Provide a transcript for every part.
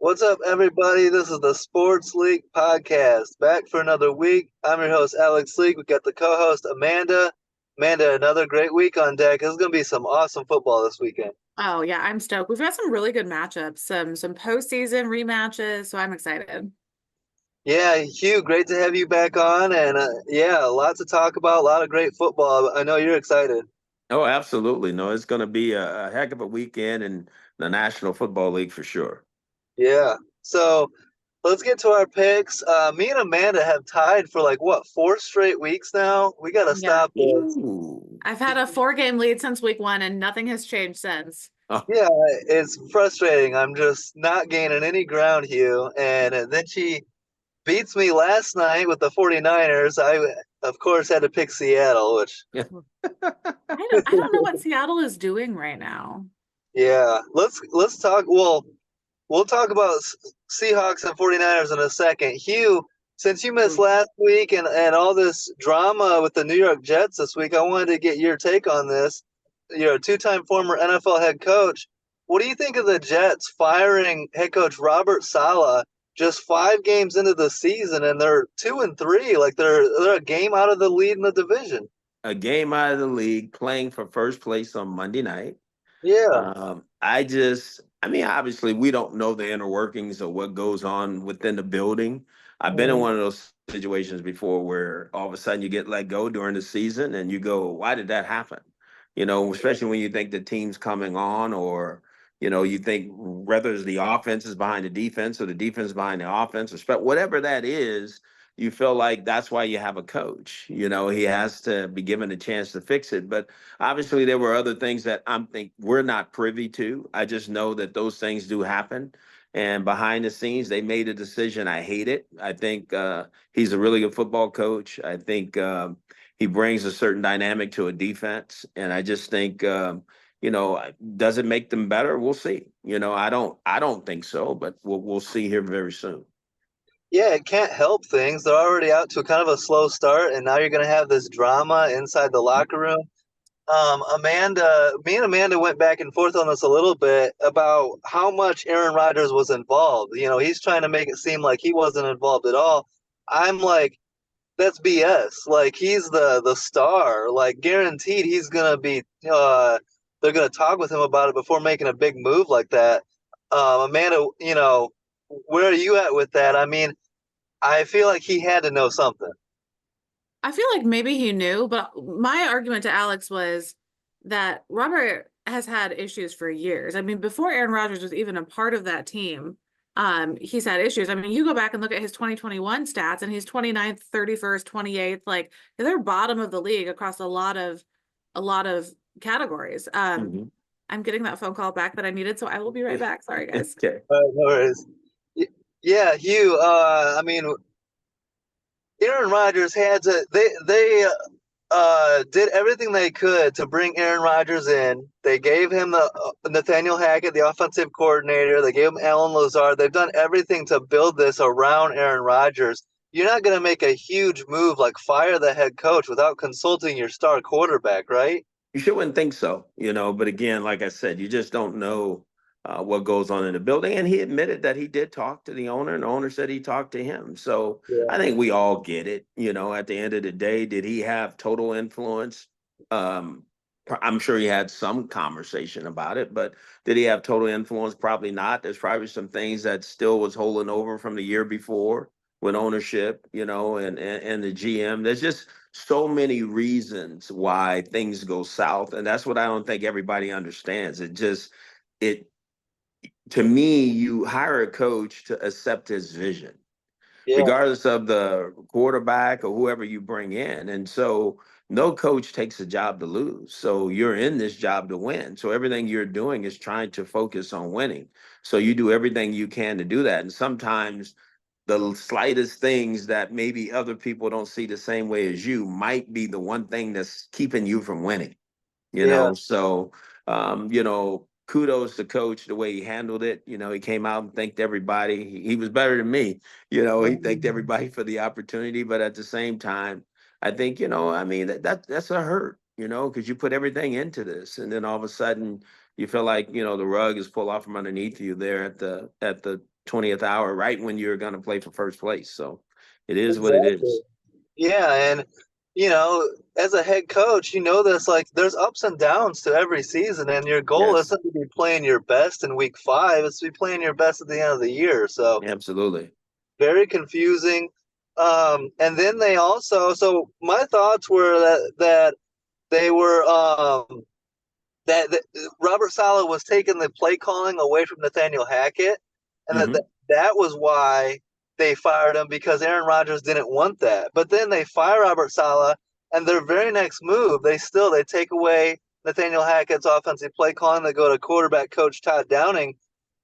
What's up, everybody? This is the Sports League podcast. Back for another week. I'm your host, Alex League. We got the co-host, Amanda. Amanda, another great week on deck. There's going to be some awesome football this weekend. Oh yeah, I'm stoked. We've got some really good matchups, some postseason rematches, so I'm excited. Yeah, Hugh, great to have you back on. And yeah, a lot to talk about, a lot of great football. I know you're excited. Oh, absolutely. No, it's going to be a heck of a weekend in the National Football League for sure. Yeah. So let's get to our picks. Me and Amanda have tied for like, what, 4 straight weeks now? We got to Yeah. stop this. Ooh. I've had a 4 game lead since week one and nothing has changed since. Oh, Yeah, it's frustrating. I'm just not gaining any ground, Hugh. And then she beats me last night with the 49ers. I, of course, had to pick Seattle, which, yeah. I don't know what Seattle is doing right now. yeah, let's talk. Well, we'll talk about Seahawks and 49ers in a second. Hugh, since you missed last week and all this drama with the New York Jets this week, I wanted to get your take on this. You're a two-time former NFL head coach. What do you think of the Jets firing head coach Robert Saleh just 5 games into the season, and they're 2-3? Like they're a game out of the lead in the division. A game out of the league, playing for first place on Monday night. Yeah. I mean, obviously, we don't know the inner workings of what goes on within the building. I've been in Mhm. one of those situations before where all of a sudden you get let go during the season and you go, why did that happen? Especially when you think the team's coming on, or, you think whether it's the offense is behind the defense or the defense is behind the offense, or whatever that is, you feel like that's why you have a coach. He has to be given a chance to fix it. But obviously, there were other things that think we're not privy to. I just know that those things do happen. And behind the scenes, they made a decision. I hate it. I think he's a really good football coach. I think he brings a certain dynamic to a defense, and I just think does it make them better? We'll see. I don't think so, but we'll see here very soon. Yeah, it can't help things. They're already out to kind of a slow start, and now you're going to have this drama inside the locker room. Me and Amanda went back and forth on this a little bit about how much Aaron Rodgers was involved. He's trying to make it seem like he wasn't involved at all. I'm like, that's BS. Like he's the star. Like guaranteed, he's gonna be. They're gonna talk with him about it before making a big move like that. Amanda, where are you at with that? I mean, I feel like he had to know something. I feel like maybe he knew, but my argument to Alex was that Robert has had issues for years. I mean, before Aaron Rodgers was even a part of that team, he's had issues. I mean, you go back and look at his 2021 stats, and he's 29th, 31st, 28th. Like they're bottom of the league across a lot of categories. Mhm. I'm getting that phone call back that I needed, so I will be right back. Sorry, guys. Okay. No worries. Yeah, Hugh. I mean, Aaron Rodgers had to. They did everything they could to bring Aaron Rodgers in. They gave him the Nathaniel Hackett, the offensive coordinator. They gave him Alan Lazard. They've done everything to build this around Aaron Rodgers. You're not going to make a huge move like fire the head coach without consulting your star quarterback, right? You sure wouldn't think so, but again, like I said, you just don't know what goes on in the building. And he admitted that he did talk to the owner, and the owner said he talked to him. So I Yeah. think we all get it. At the end of the day, did he have total influence? Um, I'm sure he had some conversation about it, but did he have total influence? Probably not. There's probably some things that still was holding over from the year before with ownership, and the GM. There's just so many reasons why things go south, and that's what I don't think everybody understands. It to me, you hire a coach to accept his vision, Yeah. regardless of the quarterback or whoever you bring in. And so no coach takes a job to lose. So you're in this job to win. So everything you're doing is trying to focus on winning. So you do everything you can to do that. And sometimes the slightest things that maybe other people don't see the same way as you might be the one thing that's keeping you from winning, Yeah. kudos to coach the way he handled it. He came out and thanked everybody. He was better than me. He thanked everybody for the opportunity, but at the same time, I think, I mean, that's a hurt, because you put everything into this, and then all of a sudden you feel like, the rug is pulled off from underneath you there at the 20th hour, right when you're going to play for first place. So it is what it Exactly. is. Yeah, and as a head coach, this, like, there's ups and downs to every season, and your goal Yes, isn't to be playing your best in week 5, it's to be playing your best at the end of the year. So absolutely. very confusing. And then they also, so my thoughts were that they were that Robert Saleh was taking the play calling away from Nathaniel Hackett, and Hmm. that was why they fired him, because Aaron Rodgers didn't want that. But then they fire Robert Saleh, and their very next move, they take away Nathaniel Hackett's offensive play calling. They go to quarterback coach Todd Downing.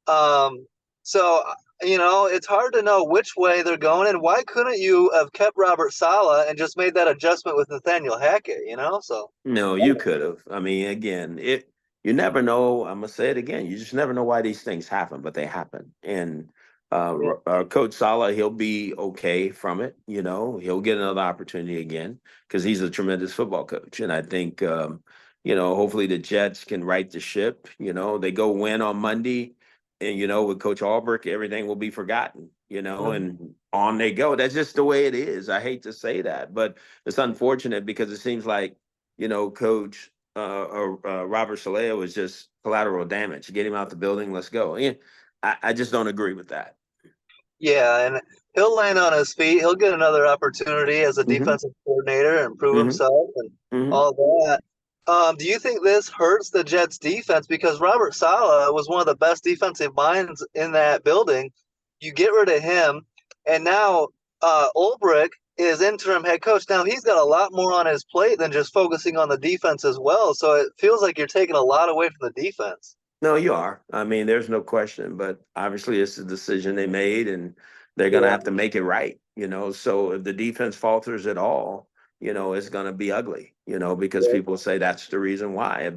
Um, so it's hard to know which way they're going, and why couldn't you have kept Robert Saleh and just made that adjustment with Nathaniel Hackett? So. No, you could have. I mean, again, you never know. I'm gonna say it again. You just never know why these things happen, but they happen. And Yeah. Coach Sala, he'll be okay from it. He'll get another opportunity again because he's a tremendous football coach. And I think, hopefully the Jets can right the ship. They go win on Monday, and with Coach Albrecht, everything will be forgotten. And on they go. That's just the way it is. I hate to say that, but it's unfortunate because it seems like Coach Robert Saleh was just collateral damage. Get him out the building. Let's go. Yeah, I just don't agree with that. Yeah, and he'll land on his feet. He'll get another opportunity as a Hmm. defensive coordinator and prove Hmm. himself and Hmm. all that. Do you think this hurts the Jets' defense? Because Robert Saleh was one of the best defensive minds in that building. You get rid of him, and now Ulbrich is interim head coach. Now he's got a lot more on his plate than just focusing on the defense as well. So it feels like you're taking a lot away from the defense. No, you are. I mean, there's no question, but obviously it's a decision they made and they're going to Yeah, have to make it right, So if the defense falters at all, it's going to be ugly, because yeah, people say that's the reason why. If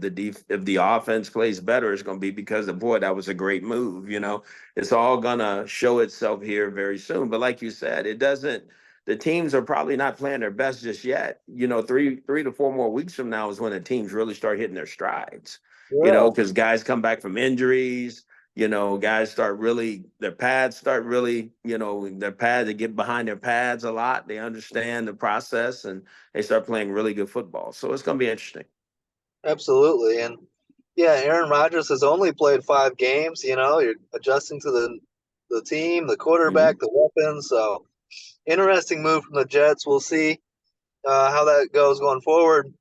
the offense plays better, it's going to be because boy, that was a great move, It's all going to show itself here very soon. But like you said, it doesn't. The teams are probably not playing their best just yet. 3 to 4 more weeks from now is when the teams really start hitting their strides, yeah. because guys come back from injuries, guys their pads start really, their pads, they get behind their pads a lot. They understand the process and they start playing really good football. So it's going to be interesting. Absolutely. And yeah, Aaron Rodgers has only played 5 games. You're adjusting to the team, the Hmm. quarterback, the weapons. So interesting move from the Jets. We'll see how that goes going forward.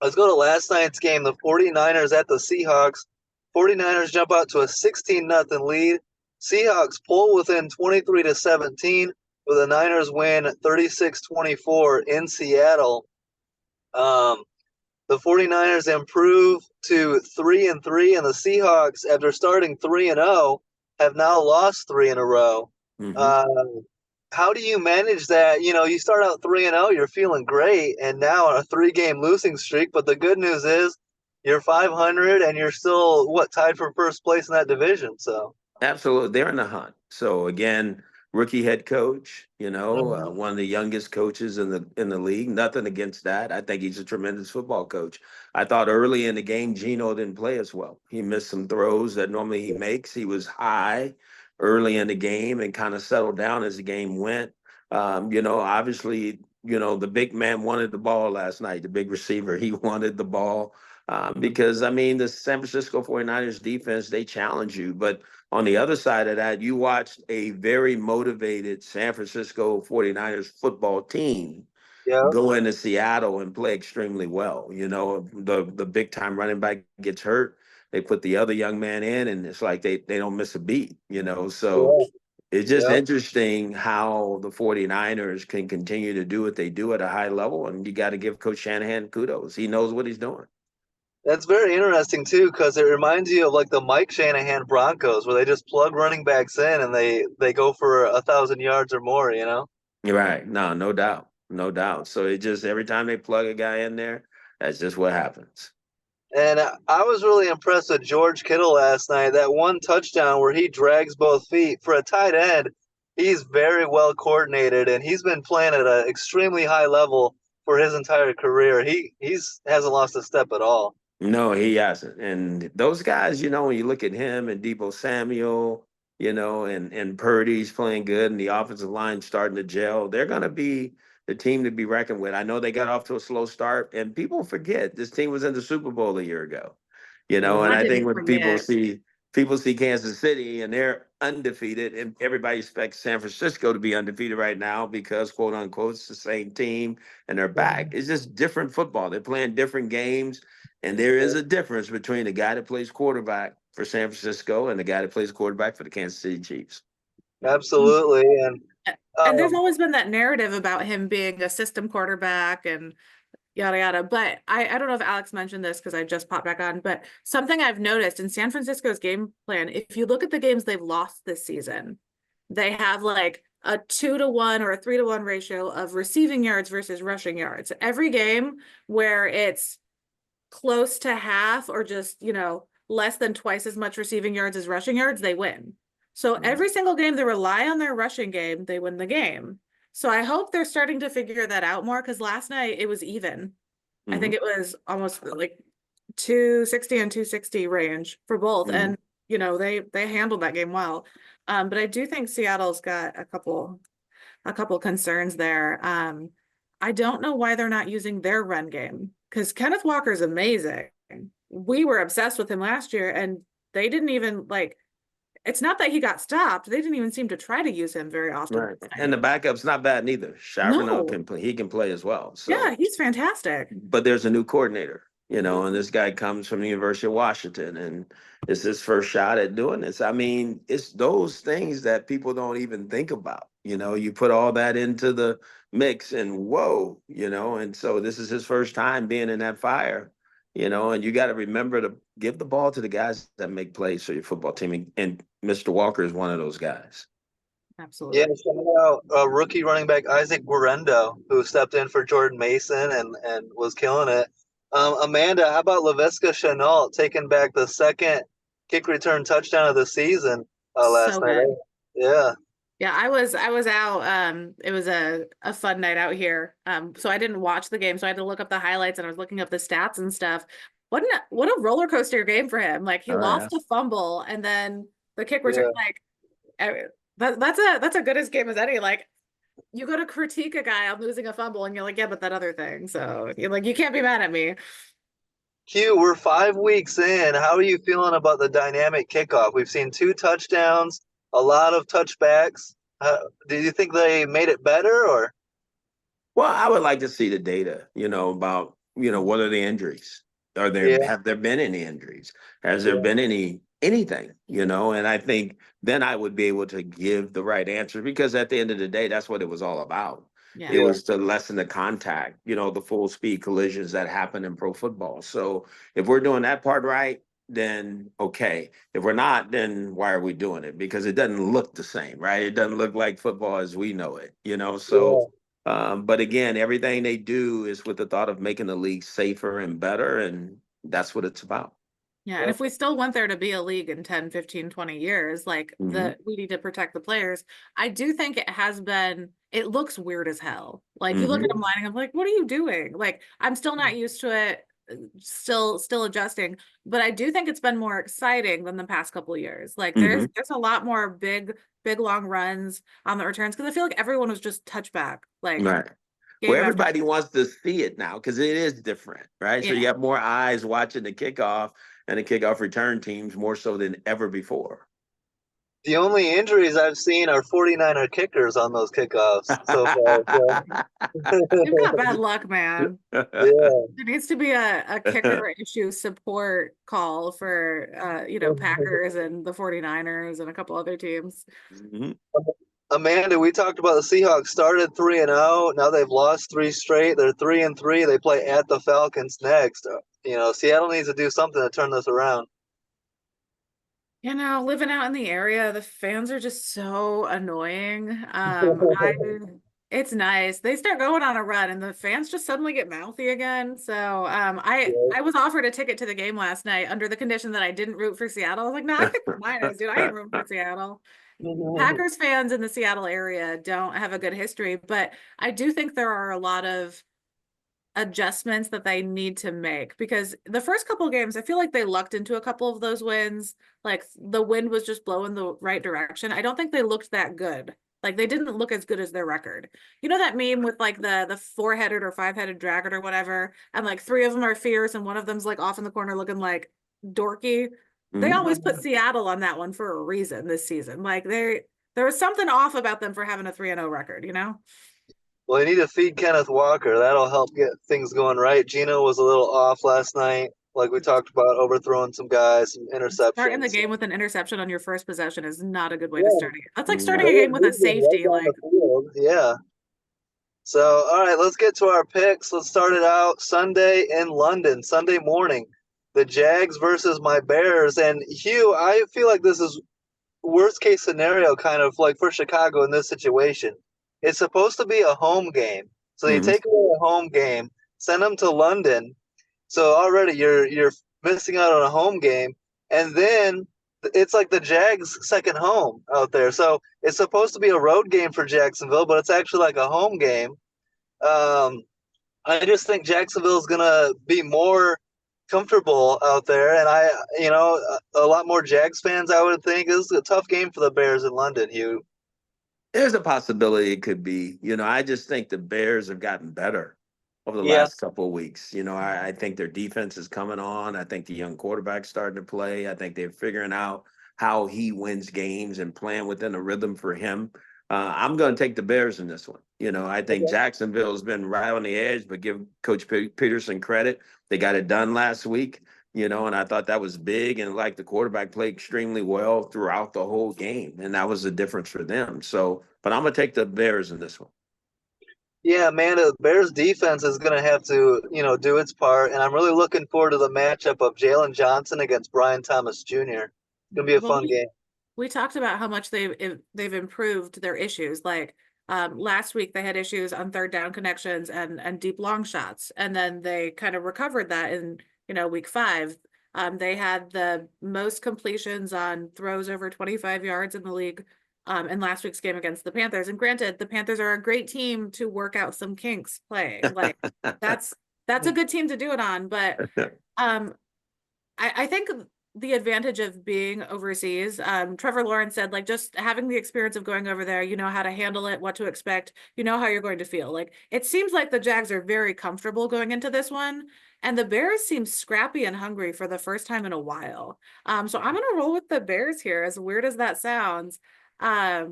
Let's go to last night's game, the 49ers at the Seahawks. 49ers jump out to a 16-0 lead. Seahawks pull within 23-17 with the Niners win 36-24 in Seattle. Um, the 49ers improve to 3-3, and the Seahawks, after starting 3-0, have now lost 3 in a row. Hmm. Uh, how do you manage that? You start out 3-0, you're feeling great, and now on a 3-game losing streak. But the good news is you're 500 and you're still tied for first place in that division. So Absolutely. They're in the hunt. So again, rookie head coach, Mhm. one of the youngest coaches in the league. Nothing against that. I think he's a tremendous football coach. I thought early in the game, Gino didn't play as well. He missed some throws that normally he makes. He was high early in the game and kind of settled down as the game went. Obviously, the big man wanted the ball last night, the big receiver. He wanted the ball because, I mean, the San Francisco 49ers defense, they challenge you. But on the other side of that, you watched a very motivated San Francisco 49ers football team yeah, go into Seattle and play extremely well. The big time running back gets hurt. They put the other young man in, and it's like they don't miss a beat, So yeah, it's just yeah. interesting how the 49ers can continue to do what they do at a high level. And you got to give Coach Shanahan kudos. He knows what he's doing. That's very interesting too, because it reminds you of like the Mike Shanahan Broncos, where they just plug running backs in and they go for 1,000 yards or more. Right. No, no doubt. No doubt. So it just every time they plug a guy in there, that's just what happens. And I was really impressed with George Kittle last night. That one touchdown where he drags both feet for a tight end. He's very well coordinated, and he's been playing at an extremely high level for his entire career. He's hasn't lost a step at all. No, he hasn't. And those guys, when you look at him and Debo Samuel, and Purdy's playing good and the offensive line starting to gel, they're going to be the team to be reckoned with. I know they got off to a slow start, and people forget this team was in the Super Bowl a year ago, and I I think didn't when forget. people see Kansas City and they're undefeated, and everybody expects San Francisco to be undefeated right now because quote unquote it's the same team and they're back. It's just different football. They're playing different games, and there is a difference between the guy that plays quarterback for San Francisco and the guy that plays quarterback for the Kansas City Chiefs. Absolutely. And there's always been that narrative about him being a system quarterback and yada yada. But I don't know if Alex mentioned this because I just popped back on, but something I've noticed in San Francisco's game plan, if you look at the games they've lost this season, they have like a 2-to-1 or a 3-to-1 ratio of receiving yards versus rushing yards. Every game where it's close to half or just, less than twice as much receiving yards as rushing yards, they win. So every single game they rely on their rushing game, they win the game. So I hope they're starting to figure that out more because last night it was even. I think it was almost like 260 and 260 range for both. And they handled that game well. But I do think Seattle's got a couple concerns there. I don't know why they're not using their run game because Kenneth Walker's amazing. We were obsessed with him last year, and they didn't even it's not that he got stopped. They didn't even seem to try to use him very often. Right. And the backup's not bad neither. Charbonneau No. can play. He can play as well. So Yeah, he's fantastic. but there's a new coordinator, and this guy comes from the University of Washington, and it's his first shot at doing this. I mean, it's those things that people don't even think about. You put all that into the mix, and whoa, and so this is his first time being in that fire, and you got to remember to give the ball to the guys that make plays for your football team, and Mr. Walker is one of those guys. Absolutely. Yeah, shout out rookie running back Isaac Guerrero, who stepped in for Jordan Mason and was killing it. Amanda, how about Laviska Shenault taking back the second kick return touchdown of the season last So night? good. Yeah. Yeah, I was out. It was a fun night out here. So I didn't watch the game, so I had to look up the highlights and I was looking up the stats and stuff. What a roller coaster game for him. Like he lost a fumble and then the kick return, that's a good as game as any. Like you go to critique a guy on losing a fumble and you're like, yeah, but that other thing. So you're like, you can't be mad at me. Hugh, we're 5 weeks in. How are you feeling about the dynamic kickoff? We've seen 2 touchdowns, a lot of touchbacks. Do you think they made it better or? Well, I would like to see the data, about, what are the injuries? Have there been any injuries? Has there been anything, and I think then I would be able to give the right answer because at the end of the day, that's what it was all about. Yeah. It was to lessen the contact, the full speed collisions that happen in pro football. So if we're doing that part right, then okay. If we're not, then why are we doing it? Because it doesn't look the same, right? It doesn't look like football as we know it, so. But again, everything they do is with the thought of making the league safer and better, and that's what it's about. Yeah, and if we still want there to be a league in 10, 15, 20 years, we need to protect the players. I do think it looks weird as hell. Like you look at them lining up, like, what are you doing? Like, I'm still not used to it, still adjusting, but I do think it's been more exciting than the past couple of years. Like there's a lot more big long runs on the returns because I feel like everyone was just touchback. Like right. Well, everybody wants to see it now because it is different, right? Yeah. So you have more eyes watching the kickoff and the kickoff return teams more so than ever before. The only injuries I've seen are 49er kickers on those kickoffs so far. You've got bad luck, man. Yeah. There needs to be a kicker issue support call for Packers and the 49ers and a couple other teams. Amanda, we talked about the Seahawks started 3-0. Now they've lost 3 straight. They're 3-3. They play at the Falcons next. Seattle needs to do something to turn this around. Living out in the area, the fans are just so annoying. It's nice. They start going on a run and the fans just suddenly get mouthy again. So I was offered a ticket to the game last night under the condition that I didn't root for Seattle. I was like, no, I picked the Niners, dude. I ain't rooting for Seattle. Packers fans in the Seattle area don't have a good history, but I do think there are a lot of adjustments that they need to make, because the first couple of games, I feel like they lucked into a couple of those wins. Like the wind was just blowing the right direction. I don't think they looked that good. Like they didn't look as good as their record. You know that meme with like the four-headed or five-headed dragon or whatever, and like three of them are fierce and one of them's like off in the corner looking like dorky. They always put Seattle on that one for a reason this season. Like there was something off about them for having a 3-0 record, you know? Well, you need to feed Kenneth Walker. That'll help get things going right. Gino was a little off last night, like we talked about, overthrowing some guys, some Starting the interceptions. game with an interception on your first possession is not a good way Yeah. to start it. That's like starting No. a game with a safety. Right down Like the field. Yeah. So, all right, let's get to our picks. Let's start it out Sunday in London, Sunday morning. The Jags versus my Bears. And Hugh, I feel like this is worst case scenario kind of like for Chicago in this situation. It's supposed to be a home game. So you take away a home game, send them to London. So already you're missing out on a home game. And then it's like the Jags' second home out there. So it's supposed to be a road game for Jacksonville, but it's actually like a home game. I just think Jacksonville is gonna be more comfortable out there, and a lot more Jags fans. I would think this is a tough game for the Bears in London, Hugh. There's a possibility it could be. I just think the Bears have gotten better over the Yeah. last couple of weeks. I think their defense is coming on. I think the young quarterback's starting to play. I think they're figuring out how he wins games and playing within a rhythm for him. I'm going to take the Bears in this one. I think Jacksonville has been right on the edge, but give Coach Peterson credit. They got it done last week, and I thought that was big. And like the quarterback played extremely well throughout the whole game. And that was the difference for them. So, but I'm going to take the Bears in this one. Yeah, man, the Bears defense is going to have to, do its part, and I'm really looking forward to the matchup of Jalen Johnson against Brian Thomas Jr. It's going to be a fun game. We talked about how much they've improved their issues. Like last week, they had issues on third down connections and deep long shots, and then they kind of recovered that in week 5. They had the most completions on throws over 25 yards in the league in last week's game against the Panthers. And granted, the Panthers are a great team to work out some kinks playing. Like that's a good team to do it on. But I think the advantage of being overseas, Trevor Lawrence said, like, just having the experience of going over there, you know how to handle it, what to expect, you know how you're going to feel. Like, it seems like the Jags are very comfortable going into this one, and the Bears seem scrappy and hungry for the first time in a while. So I'm going to roll with the Bears here, as weird as that sounds. But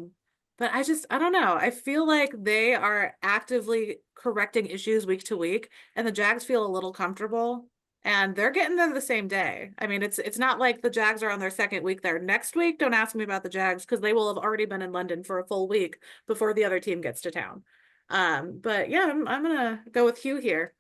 I don't know. I feel like they are actively correcting issues week to week, and the Jags feel a little comfortable. And they're getting there the same day. I mean, it's not like the Jags are on their second week there. Next week, don't ask me about the Jags because they will have already been in London for a full week before the other team gets to town. But yeah, I'm gonna go with Hugh here.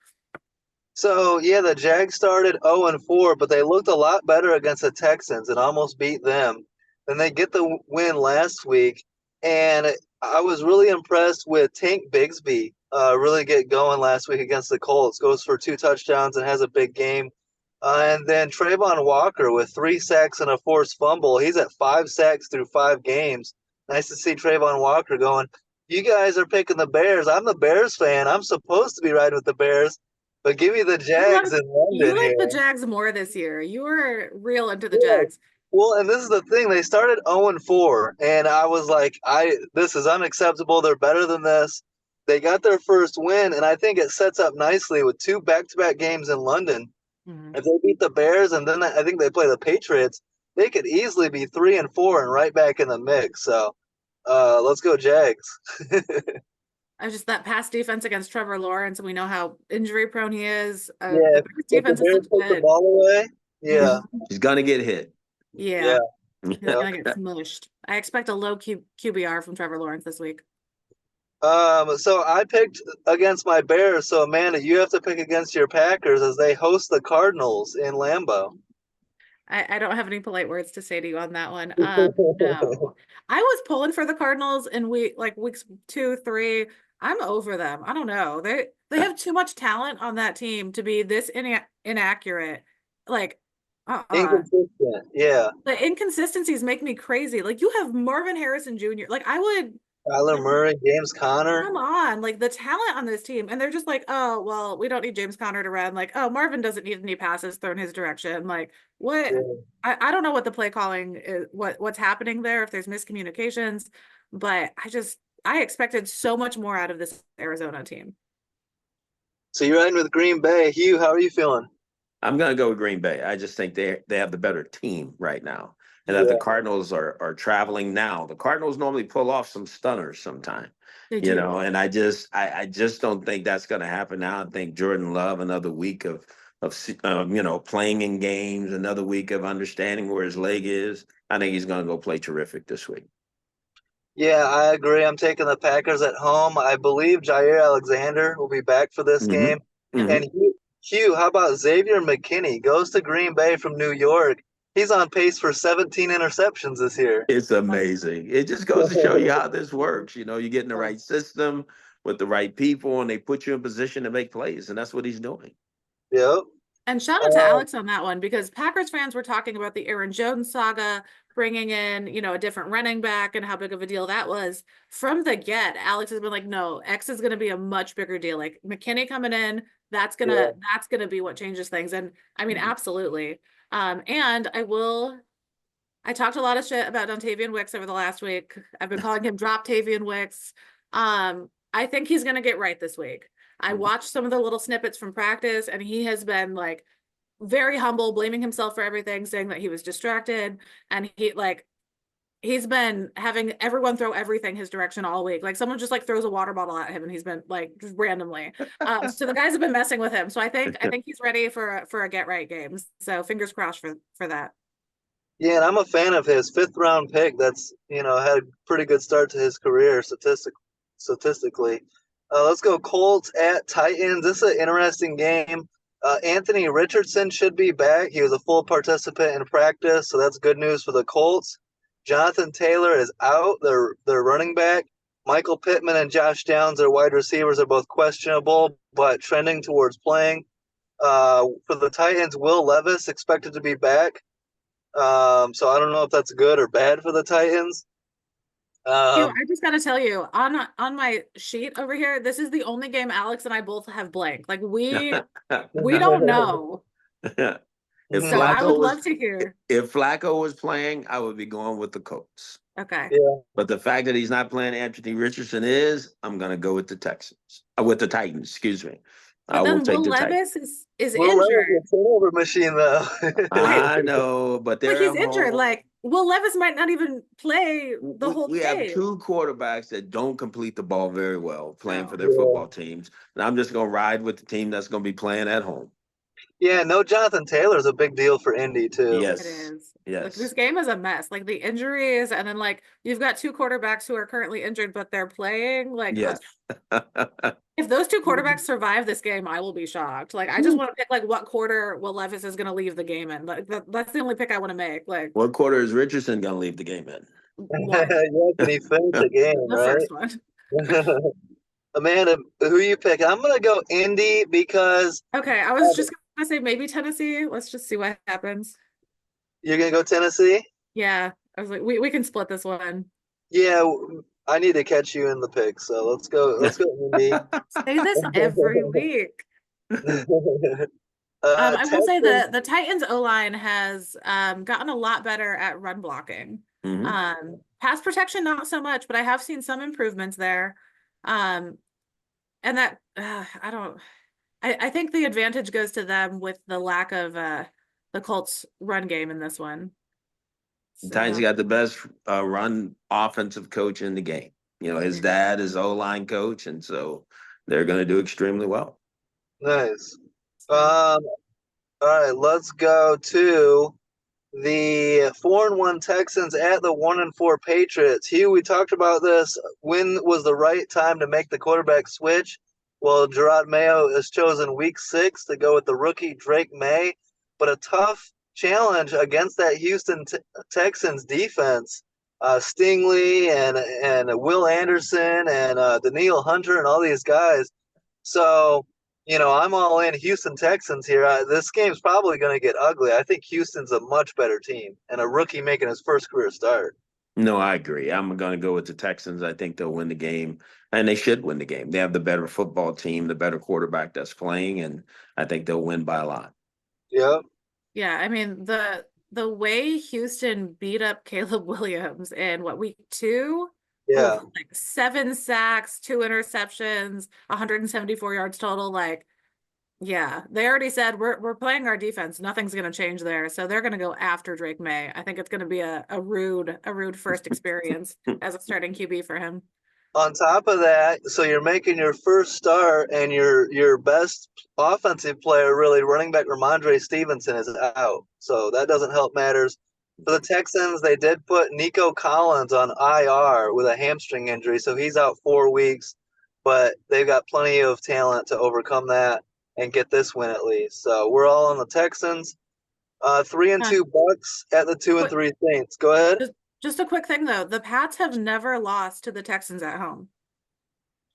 So yeah, the Jags started 0-4, but they looked a lot better against the Texans and almost beat them. Then they get the win last week, and I was really impressed with Tank Bigsby. Really get going last week against the Colts. Goes for 2 touchdowns and has a big game. And then Trayvon Walker with 3 sacks and a forced fumble. He's at 5 sacks through 5 games. Nice to see Trayvon Walker going. You guys are picking the Bears. I'm the Bears fan. I'm supposed to be riding with the Bears. But give me the Jags in London. You like here. the Jags more this year. You were real into the Jags. Well, and this is the thing. They started 0-4, and I was like, this is unacceptable. They're better than this. They got their first win, and I think it sets up nicely with 2 back-to-back games in London. Mm-hmm. If they beat the Bears, and then I think they play the Patriots, they could easily be 3-4 and right back in the mix. So let's go Jags. I just that pass defense against Trevor Lawrence, and we know how injury prone he is. The defense is such good. The ball away. Yeah, he's gonna get hit. Yeah. He's gonna get smushed. I expect a low QBR from Trevor Lawrence this week. So I picked against my Bears. So Amanda, you have to pick against your Packers as they host the Cardinals in Lambeau. I don't have any polite words to say to you on that one. No, I was pulling for the Cardinals in weeks 2, 3. I'm over them. I don't know. They have too much talent on that team to be this inaccurate. Like, inconsistent. Yeah. The inconsistencies make me crazy. Like, you have Marvin Harrison Jr. Like, I would Kyler Like, Murray, James Conner. come on, like the talent on this team, and they're just like, oh, well, we don't need James Conner to run. Like, oh, Marvin doesn't need any passes thrown his direction. Like, what? Yeah. I don't know what the play calling is, what's happening there, if there's miscommunications, but I expected so much more out of this Arizona team. So you're riding with Green Bay. Hugh, how are you feeling? I'm going to go with Green Bay. I just think they have the better team right now, and that the Yeah. Cardinals are traveling now. The Cardinals normally pull off some stunners sometime, They do. and I just don't think that's going to happen now. I think Jordan Love another week of playing in games, another week of understanding where his leg is. I think he's going to go play terrific this week. Yeah, I agree. I'm taking the Packers at home. I believe Jair Alexander will be back for this Hmm. game. Hmm. And Hugh, how about Xavier McKinney? Goes to Green Bay from New York. He's on pace for 17 interceptions this year. It's amazing. It just goes to show you how this works. You get in the right system with the right people, and they put you in position to make plays, and that's what he's doing. Yep. And shout out to Alex on that one, because Packers fans were talking about the Aaron Jones saga, bringing in, a different running back and how big of a deal that was. From the get, Alex has been like, no, X is going to be a much bigger deal. Like McKinney coming in, that's Yeah. gonna be what changes things. And I mean, absolutely. And I talked a lot of shit about Dontavian Wicks over the last week. I've been calling him Drop Tavian Wicks. I think he's gonna get right this week. I watched some of the little snippets from practice, and he has been like very humble, blaming himself for everything, saying that he was distracted, and he's been having everyone throw everything his direction all week. Like someone just like throws a water bottle at him, and he's been like just randomly. So the guys have been messing with him. So I think he's ready for a get right game. So fingers crossed for that. Yeah, and I'm a fan of his 5th round pick. That's, had a pretty good start to his career statistically. Let's go Colts at Titans. This is an interesting game. Anthony Richardson should be back. He was a full participant in practice, so that's good news for the Colts. Jonathan Taylor is out. Their running back. Michael Pittman and Josh Downs, their wide receivers, are both questionable, but trending towards playing. For the Titans, Will Levis expected to be back. So I don't know if that's good or bad for the Titans. I just gotta tell you, on my sheet over here, this is the only game Alex and I both have blank. Like we don't know. If So I would Flacco love was to hear. if Flacco was playing, I would be going with the Colts. Okay. Yeah. But the fact that he's not playing, Anthony Richardson I'm going to go with the with the Titans. Excuse me. But I will then take Will the Titans. Levis is Will Levis injured. is a turnover machine, though. I know, but But they're he's at injured. home. Like Will Levis might not even play the whole We have game. 2 quarterbacks that don't complete the ball very well playing No. for their football teams. And I'm just going to ride with the team that's going to be playing at home. Yeah, no, Jonathan Taylor is a big deal for Indy, too. It Yes. is. Yes. Like this game is a mess. Like the injuries, and then like you've got 2 quarterbacks who are currently injured, but they're playing. Like Yes. if those 2 quarterbacks survive this game, I will be shocked. Like I just want to pick like what quarter Will Levis is going to leave the game in. Like that's the only pick I want to make. Like What quarter is Richardson going to leave the game in? one, Yeah, can he finish the game, the right? first one. Amanda, who you pick? I'm going to go Indy because Okay, I was just gonna say maybe Tennessee. Let's just see what happens. you're going to go Tennessee? Yeah, I was like, we can split this one. Yeah, I need to catch you in the pick, so let's go Indy. Say this every week. I will say the Titans O-line has gotten a lot better at run blocking. Mhm. Pass protection, not so much, but I have seen some improvements there. And that I think the advantage goes to them with the lack of the Colts run game in this one. The Titans got the best run offensive coach in the game. His dad is O-line coach, and so they're going to do extremely well. Nice. All right, let's go to the 4-1 Texans at the 1-4 Patriots. Hugh, we talked about this. When was the right time to make the quarterback switch? Well, Gerard Mayo has chosen week 6 to go with the rookie Drake May, but a tough challenge against that Houston Texans defense. Stingley and Will Anderson and Daniil Hunter and all these guys. So, I'm all in Houston Texans here. This game's probably going to get ugly. I think Houston's a much better team and a rookie making his first career start. No, I agree. I'm going to go with the Texans. I think they'll win the game, and they should win the game. They have the better football team, the better quarterback that's playing, and I think they'll win by a lot. Yep. Yeah, I mean the way Houston beat up Caleb Williams in what, week 2? Yeah. Oof, like 7 sacks, 2 interceptions, 174 yards total. Like, yeah, they already said we're playing our defense. Nothing's gonna change there. So they're gonna go after Drake May. I think it's gonna be a rude first experience as a starting QB for him. On top of that, so you're making your first start, and your best offensive player, really, running back Ramondre Stevenson, is out. So that doesn't help matters. For the Texans, they did put Nico Collins on IR with a hamstring injury, so he's out 4 weeks. But they've got plenty of talent to overcome that and get this win at least. So we're all on the Texans. 3-2 Bucks at the 2-3 Saints. Go ahead. Just a quick thing though, the Pats have never lost to the Texans at home.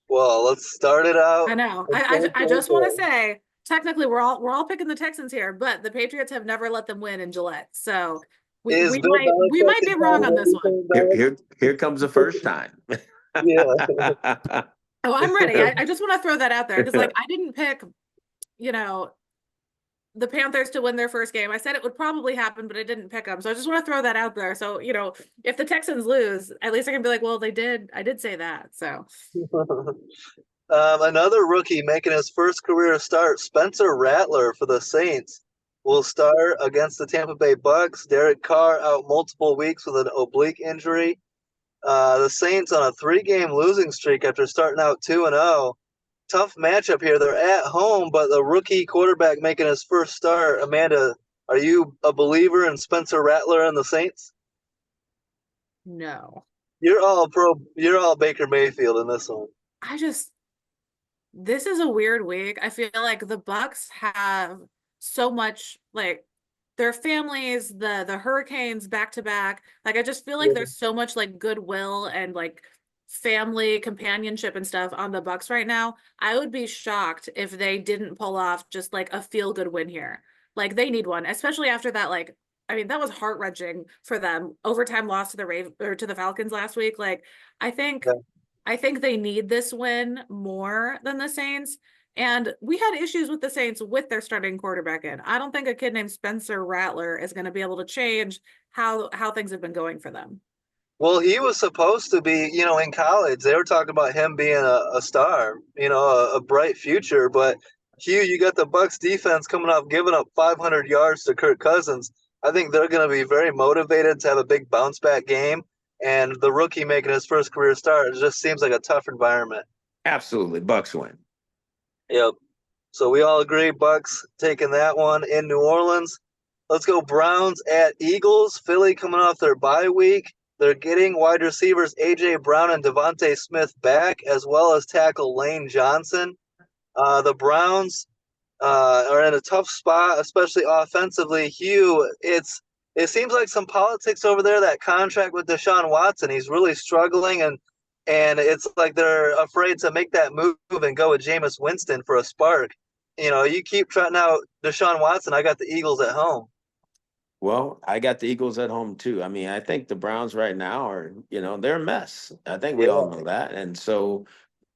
Well, let's start it out. I know. I just want to say, technically we're all picking the Texans here, but the Patriots have never let them win in Gillette. So we might be wrong on this one. Here comes the first time. Yeah. Oh, I'm ready. I just want to throw that out there because, like, I didn't pick, the Panthers to win their first game. I said it would probably happen, but I didn't pick them. So I just want to throw that out there. So, if the Texans lose, at least I can be like, well, I did say that. So Another rookie making his first career start, Spencer Rattler for the Saints, will start against the Tampa Bay Bucks. Derek Carr out multiple weeks with an oblique injury. The Saints on a 3-game losing streak after starting out 2-0. Tough matchup here. They're at home, but the rookie quarterback making his first start. Amanda, are you a believer in Spencer Rattler and the Saints? no. You're all Baker Mayfield in this one. This is a weird week. I feel like the Bucks have so much, like, their families, the Hurricanes back to back. Like, I just feel like there's so much, like, goodwill and, like, family companionship and stuff on the Bucks right now. I would be shocked if they didn't pull off just like a feel good win here. Like, they need one, especially after that. Like, I mean, that was heart wrenching for them. Overtime loss to the Falcons last week. Like, I think they need this win more than the Saints. And we had issues with the Saints with their starting quarterback in. I don't think a kid named Spencer Rattler is going to be able to change how things have been going for them. Well, he was supposed to be, in college. They were talking about him being a star, a bright future. But Hugh, you got the Bucks defense coming off giving up 500 yards to Kirk Cousins. I think they're going to be very motivated to have a big bounce back game. And the rookie making his first career start, it just seems like a tough environment. Absolutely. Bucks win. Yep. So we all agree Bucks taking that one in New Orleans. Let's go Browns at Eagles. Philly coming off their bye week. They're getting wide receivers A.J. Brown and Devontae Smith back, as well as tackle Lane Johnson. The Browns are in a tough spot, especially offensively. Hugh, it seems like some politics over there, that contract with Deshaun Watson. He's really struggling, and it's like they're afraid to make that move and go with Jameis Winston for a spark. You keep trotting out Deshaun Watson, I got the Eagles at home. Well, I got the Eagles at home too. I mean, I think the Browns right now are, they're a mess. I think we all know that. And so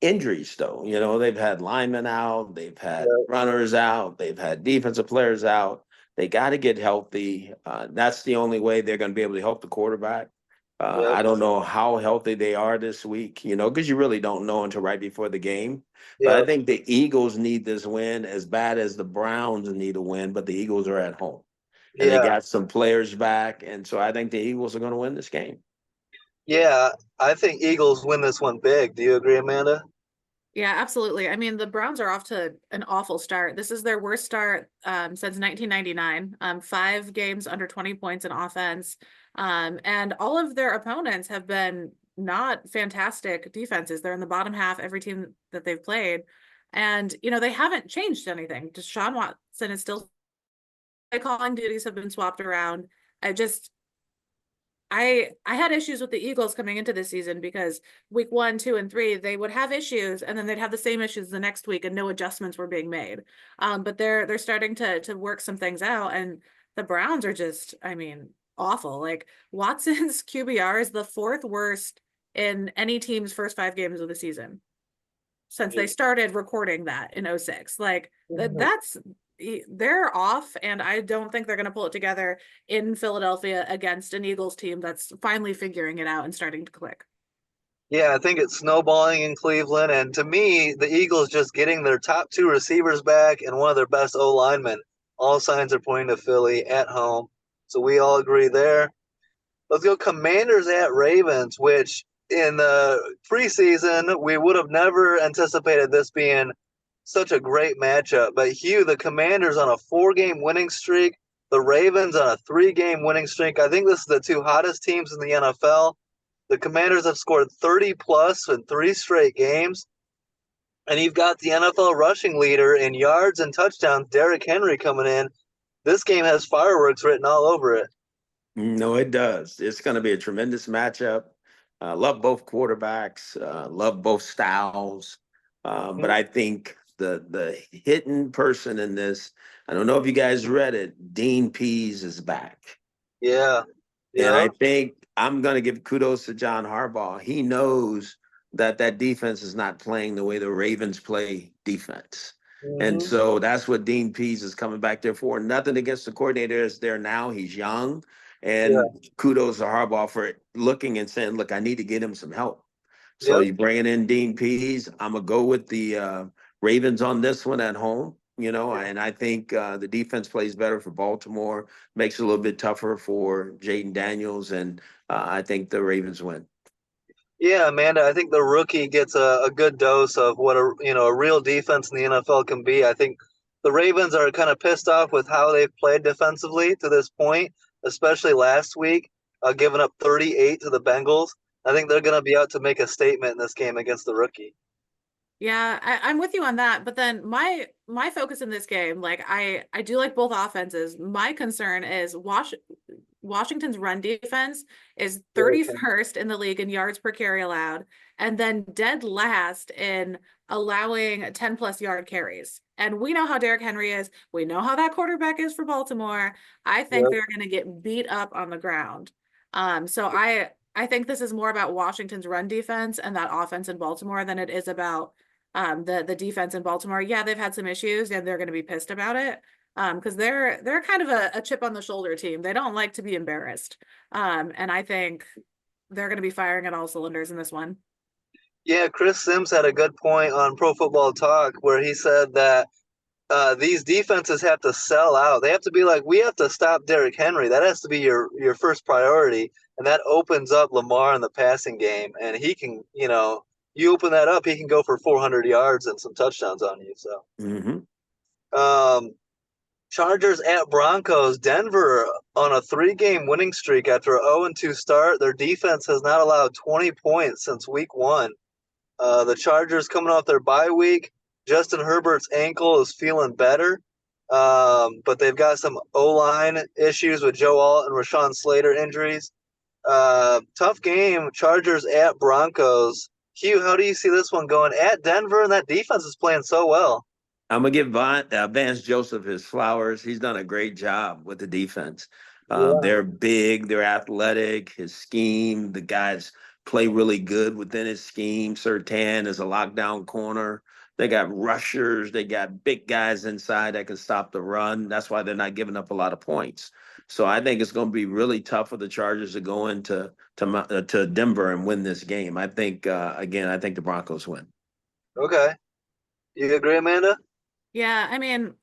injuries though, they've had linemen out, they've had runners out, they've had defensive players out. They got to get healthy. That's the only way they're going to be able to help the quarterback. I don't know how healthy they are this week, because you really don't know until right before the game. But I think the Eagles need this win as bad as the Browns need a win, but the Eagles are at home. And they got some players back. And so I think the Eagles are going to win this game. Yeah, I think Eagles win this one big. Do you agree, Amanda? Yeah, absolutely. I mean, the Browns are off to an awful start. This is their worst start since 1999. 5 games under 20 points in offense. And all of their opponents have been not fantastic defenses. They're in the bottom half every team that they've played. And, they haven't changed anything. Deshaun Watson is still calling duties have been swapped around. I had issues with the Eagles coming into this season because week 1, 2, and 3, they would have issues and then they'd have the same issues the next week and no adjustments were being made. But they're starting to work some things out, and the Browns are just, I mean, awful. Like Watson's QBR is the fourth worst in any team's first 5 games of the season since they started recording that in 06. Like they're off, and I don't think they're going to pull it together in Philadelphia against an Eagles team that's finally figuring it out and starting to click. Yeah, I think it's snowballing in Cleveland, and to me, the Eagles just getting their top 2 receivers back and one of their best O linemen. All signs are pointing to Philly at home, so we all agree there. Let's go Commanders at Ravens, which in the preseason we would have never anticipated this being such a great matchup. But Hugh, the Commanders on a 4-game winning streak, the Ravens on a 3-game winning streak. I think this is the 2 hottest teams in the NFL. The Commanders have scored 30 plus in 3 straight games. And you've got the NFL rushing leader in yards and touchdowns, Derrick Henry, coming in. This game has fireworks written all over it. No, it does. It's going to be a tremendous matchup. Love both quarterbacks. Love both styles. But I think the hidden person in this, I don't know if you guys read it, Dean Pease is back. Yeah. And I think I'm going to give kudos to John Harbaugh. He knows that defense is not playing the way the Ravens play defense. And so that's what Dean Pease is coming back there for. Nothing against the coordinator is there now. He's young. And kudos to Harbaugh for looking and saying, look, I need to get him some help. So you bringing in Dean Pease. I'm going to go with the Ravens on this one at home. And I think the defense plays better for Baltimore, makes it a little bit tougher for Jaden Daniels, and I think the Ravens win. Yeah, Amanda, I think the rookie gets a good dose of what a real defense in the NFL can be. I think the Ravens are kind of pissed off with how they've played defensively to this point, especially last week, giving up 38 to the Bengals. I think they're going to be out to make a statement in this game against the rookie. Yeah, I'm with you on that. But then my focus in this game, like I do like both offenses. My concern is Washington's run defense is 31st in the league in yards per carry allowed, and then dead last in allowing 10 plus yard carries. And we know how Derrick Henry is. We know how that quarterback is for Baltimore. I think they're going to get beat up on the ground. So I think this is more about Washington's run defense and that offense in Baltimore than it is about the defense in Baltimore. Yeah, they've had some issues and they're going to be pissed about it because they're kind of a chip on the shoulder team. They don't like to be embarrassed. And I think they're going to be firing at all cylinders in this one. Yeah, Chris Sims had a good point on Pro Football Talk where he said that these defenses have to sell out. They have to be like, we have to stop Derrick Henry. That has to be your first priority. And that opens up Lamar in the passing game. And he can, you open that up, he can go for 400 yards and some touchdowns on you. So, Chargers at Broncos. Denver on a 3-game winning streak after an 0-2 start. Their defense has not allowed 20 points since week 1. The Chargers coming off their bye week. Justin Herbert's ankle is feeling better, but they've got some O-line issues with Joe Alt and Rashawn Slater injuries. Tough game, Chargers at Broncos. Hugh, how do you see this one going? At Denver, and that defense is playing so well. I'm going to give Vance Joseph his flowers. He's done a great job with the defense. They're big, they're athletic, his scheme, the guys play really good within his scheme. Surtain is a lockdown corner. They got rushers. They got big guys inside that can stop the run. That's why they're not giving up a lot of points. So I think it's going to be really tough for the Chargers to go into Denver and win this game. I think, again, I think the Broncos win. Okay. You agree, Amanda? Yeah, I mean,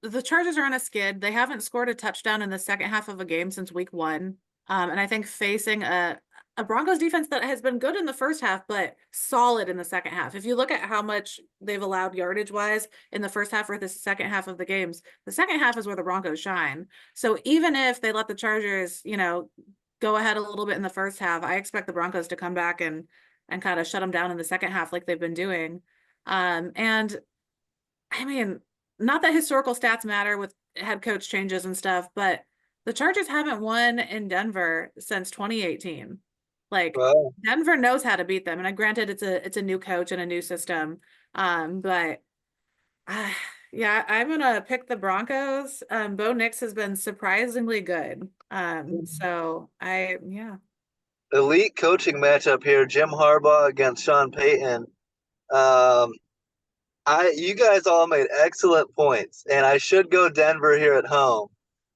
the Chargers are on a skid. They haven't scored a touchdown in the second half of a game since week 1. And I think facing a Broncos defense that has been good in the first half, but solid in the second half. If you look at how much they've allowed yardage wise in the first half or the second half of the games, the second half is where the Broncos shine. So even if they let the Chargers, go ahead a little bit in the first half, I expect the Broncos to come back and kind of shut them down in the second half like they've been doing. And I mean, not that historical stats matter with head coach changes and stuff, but the Chargers haven't won in Denver since 2018. Like Denver knows how to beat them. And granted it's a new coach and a new system. But Yeah, I'm gonna pick the Broncos. Bo Nix has been surprisingly good. So yeah. Elite coaching matchup here. Jim Harbaugh against Sean Payton. Um, you guys all made excellent points, and I should go Denver here at home,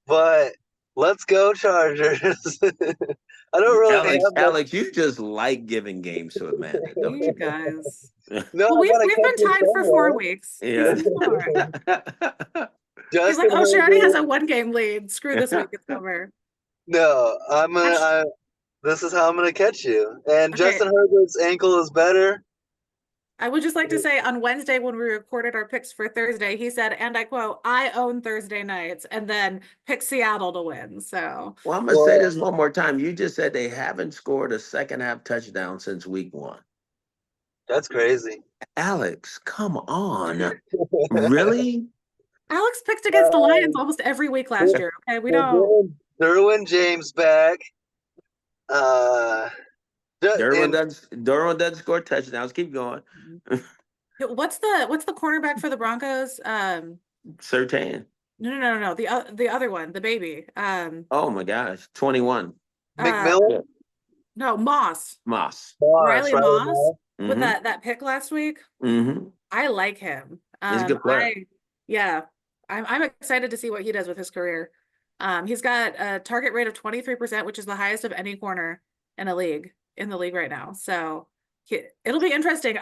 but let's go Chargers. I don't really Alex, have much. Alex, you just like giving games to Amanda, don't You you? guys. No, Well, I gotta we've catch been you tied for 4 weeks. This Yeah. is more. He's like, Justin oh, she already has Herbert. a 1 game lead. Screw this week, it's over. No, Actually, this is how I'm gonna catch you. And okay. Justin Herbert's ankle is better. I would just like to say on Wednesday when we recorded our picks for Thursday, he said, and I quote, I own Thursday nights, and then pick Seattle to win. So Well, I'm gonna say Well, this one more time. You just said they haven't scored a second half touchdown since week 1. that's crazy. Alex, come on. Really? Alex picked against the Lions Um, almost every week last year. Okay, we don't. Derwin James back. Uh, and Derwin doesn't score touchdowns. Keep going. What's the cornerback for the Broncos? Sertan. No. The other one, the baby. Oh my gosh. 21. McMillan, Uh, no, Moss. Moss. Moss, Riley Riley Moss Moss. with Mm-hmm. that pick last week. Mm-hmm. I like him. He's a good player. Yeah, I'm excited to see what he does with his career. He's got a target rate of 23%, which is the highest of any corner in the league right now. So it'll be interesting.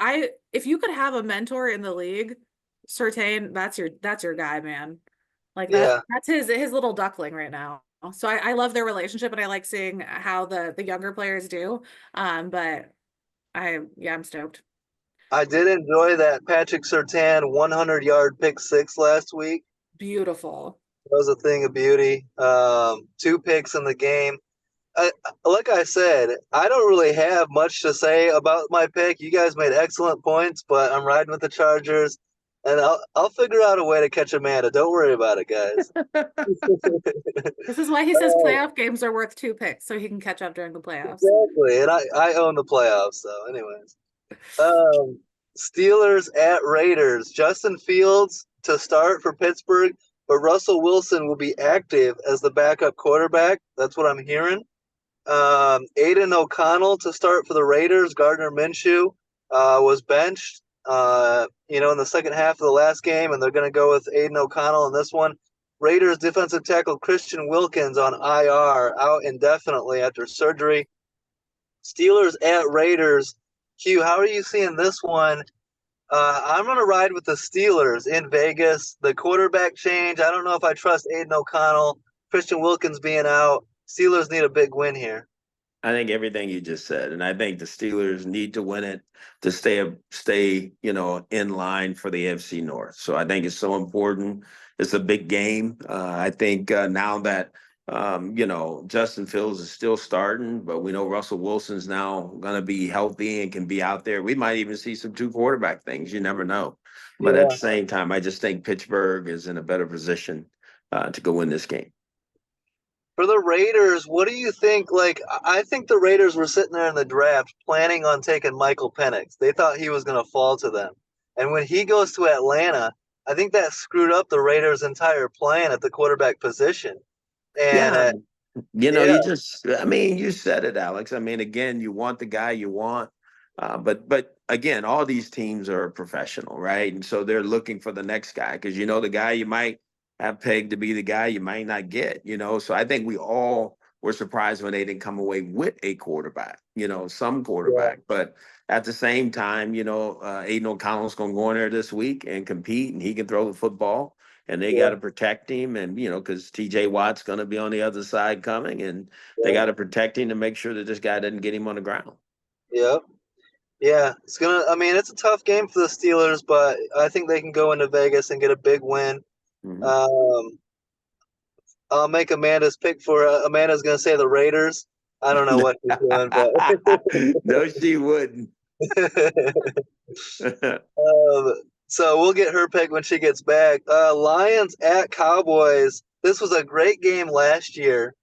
If you could have a mentor in the league, Surtain, that's your guy, man. Like Yeah, that's his little duckling right now. So I love their relationship and I like seeing how the younger players do. But I'm stoked. I did enjoy that Patrick Surtain 100-yard pick six last week. Beautiful. That was a thing of beauty. 2 picks in the game. Like I said, I don't really have much to say about my pick. You guys made excellent points, but I'm riding with the Chargers, and I'll figure out a way to catch Amanda. Don't worry about it, guys. This is why he says playoff games are worth 2 picks, so he can catch up during the playoffs. Exactly, and I own the playoffs. So, anyways, um, Steelers at Raiders. Justin Fields to start for Pittsburgh, but Russell Wilson will be active as the backup quarterback. That's what I'm hearing. Aiden O'Connell to start for the Raiders. Gardner Minshew was benched, in the second half of the last game, and they're going to go with Aiden O'Connell in this one. Raiders defensive tackle Christian Wilkins on IR, out indefinitely after surgery. Steelers at Raiders. Hugh, how are you seeing this one? I'm going to ride with the Steelers in Vegas. The quarterback change, I don't know if I trust Aiden O'Connell. Christian Wilkins being out. Steelers need a big win here. I think everything you just said, and I think the Steelers need to win it to stay, in line for the AFC North. So I think it's so important. It's a big game. I think now that Justin Fields is still starting, but we know Russell Wilson's now going to be healthy and can be out there. We might even see some 2 quarterback things. You never know. But at the same time, I just think Pittsburgh is in a better position to go win this game. For the Raiders, what do you think? Like, I think the Raiders were sitting there in the draft planning on taking Michael Penix. They thought he was going to fall to them. And when he goes to Atlanta, I think that screwed up the Raiders' entire plan at the quarterback position. And Yeah. yeah, You said it, Alex. I mean, again, you want the guy you want. But again, all these teams are professional, right? And so they're looking for the next guy because the guy you might have pegged to be the guy you might not get. So I think we all were surprised when they didn't come away with a quarterback, some quarterback. But at the same time, Aiden O'Connell's going to go in there this week and compete, and he can throw the football. And they got to protect him, and because TJ Watt's going to be on the other side coming, and they got to protect him to make sure that this guy doesn't get him on the ground. Yep. Yeah, it's a tough game for the Steelers, but I think they can go into Vegas and get a big win. Mm-hmm. I'll make Amanda's pick for Amanda's going to say the Raiders. I don't know what she's doing, but No, she wouldn't. So we'll get her pick when she gets back. Lions at Cowboys. This was a great game last year,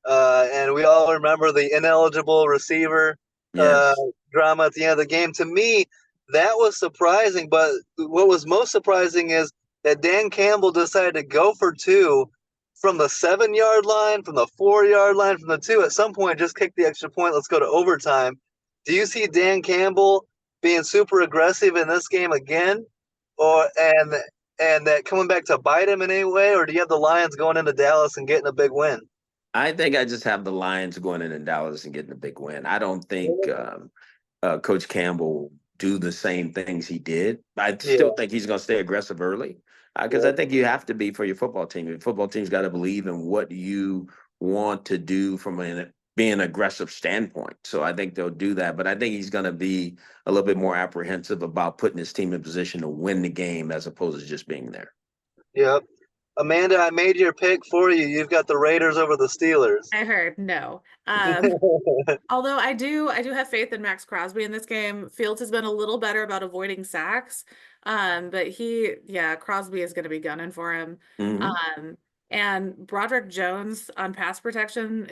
and we all remember the ineligible receiver Yes. drama at the end of the game. To me, that was surprising, but what was most surprising is that Dan Campbell decided to go for 2 from the 7-yard line, from the 4-yard line, from the 2. At some point, just kick the extra point. Let's go to overtime. Do you see Dan Campbell being super aggressive in this game again, and that coming back to bite him in any way, or do you have the Lions going into Dallas and getting a big win? I think I just have the Lions going in Dallas and getting a big win. I don't think Coach Campbell do the same things he did. I still think he's going to stay aggressive early because I think you have to be for your football team. Your football team's got to believe in what you want to do from being an aggressive standpoint. So I think they'll do that. But I think he's going to be a little bit more apprehensive about putting his team in position to win the game as opposed to just being there. Yep. Amanda, I made your pick for you. You've got the Raiders over the Steelers. I heard no. Although I do have faith in Max Crosby in this game. Fields has been a little better about avoiding sacks. But Crosby is going to be gunning for him. And Broderick Jones on pass protection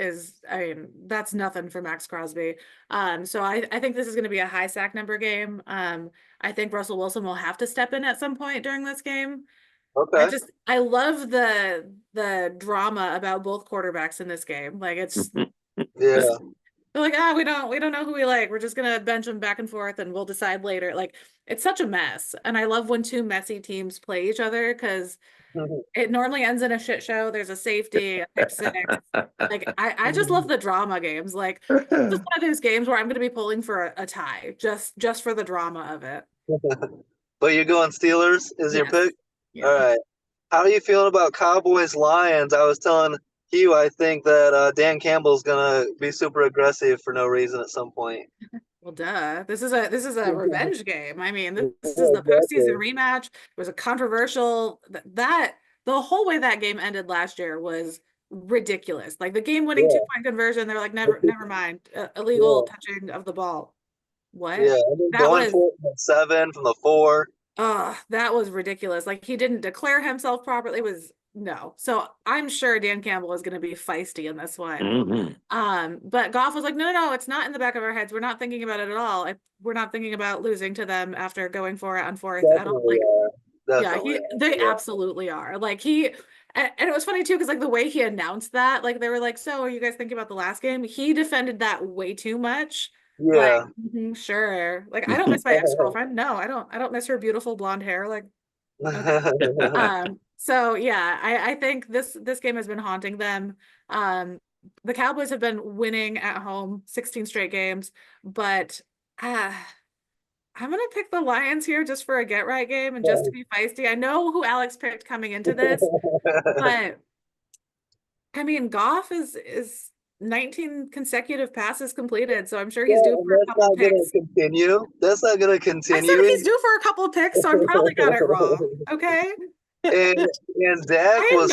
that's nothing for Max Crosby. So I think this is going to be a high sack number game. I think Russell Wilson will have to step in at some point during this game. Okay. I love the drama about both quarterbacks in this game. Like it's they're like, we don't know who we like. We're just gonna bench them back and forth and we'll decide later. Like it's such a mess. And I love when two messy teams play each other because it normally ends in a shit show. There's a safety, a pick six. Like I just love the drama games. Like this is one of those games where I'm gonna be pulling for a tie just for the drama of it. But you're going Steelers is your pick? Yeah. All right. How are you feeling about Cowboys Lions? I was telling Hugh I think that Dan Campbell's gonna be super aggressive for no reason at some point. Well, duh. This is a revenge game. I mean, this is the postseason rematch. It was a controversial the whole way that game ended last year was ridiculous. Like the game-winning 2-point conversion, they were like, never mind, illegal touching of the ball. What? Yeah, that was from the 7 from the 4. That was ridiculous. Like he didn't declare himself properly. It was no. So I'm sure Dan Campbell is going to be feisty in this one. But Goff was like, no, it's not in the back of our heads. We're not thinking about it at all. We're not thinking about losing to them after going for it on 4th. I don't like. They absolutely are. Like and it was funny too because like the way he announced that, like they were like, so are you guys thinking about the last game? He defended that way too much. Yeah. Like, sure. Like I don't miss my ex-girlfriend. No, I don't miss her beautiful blonde hair. Like, okay. So yeah, I think this game has been haunting them. The Cowboys have been winning at home 16 straight games, but I'm gonna pick the Lions here just for a get right game and just to be feisty. I know who Alex picked coming into this, but I mean Goff is 19 consecutive passes completed, so I'm sure he's due for a couple of picks. That's not going to continue. I said he's due for a couple of picks, so I probably got it wrong. Okay. And Dak was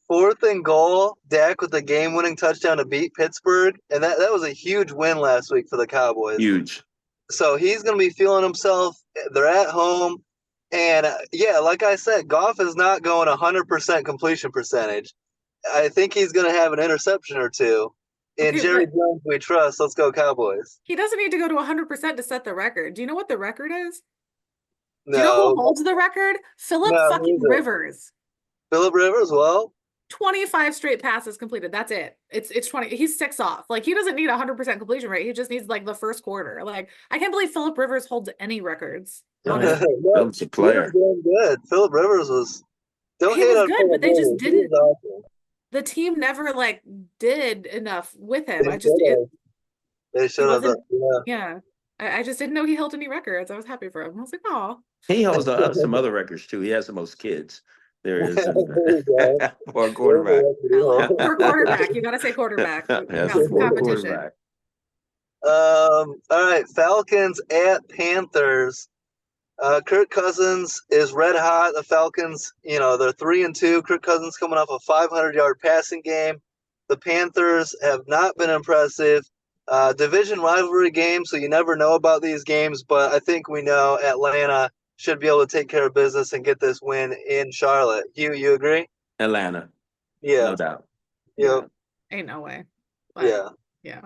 4th and goal. Dak with the game-winning touchdown to beat Pittsburgh, and that was a huge win last week for the Cowboys. Huge. So he's going to be feeling himself. They're at home, and like I said, Goff is not going 100% completion percentage. I think he's going to have an interception or two. And Jerry Jones, we trust. Let's go Cowboys. He doesn't need to go to 100% to set the record. Do you know what the record is? No. Do you know who holds the record? Philip Rivers. Philip Rivers, well. 25 straight passes completed. That's it. It's 20. He's 6 off. Like he doesn't need 100% completion rate. He just needs like the first quarter. Like I can't believe Philip Rivers holds any records. Philip's a player. He was doing good. Philip Rivers was. He was good, but they just didn't. The team never like did enough with him. They should have. Yeah. I just didn't know he held any records. I was happy for him. I was like, oh. He holds some other records too. He has the most kids. There is for a quarterback. For quarterback, you got to say quarterback. Competition. All right, Falcons at Panthers. Kirk Cousins is red hot. The Falcons, they're 3-2. Kirk Cousins coming off a 500-yard passing game. The Panthers have not been impressive. Division rivalry game, so you never know about these games, but I think we know Atlanta should be able to take care of business and get this win in Charlotte. You agree? Atlanta. Yeah. No doubt. Yep. Ain't no way. But, yeah.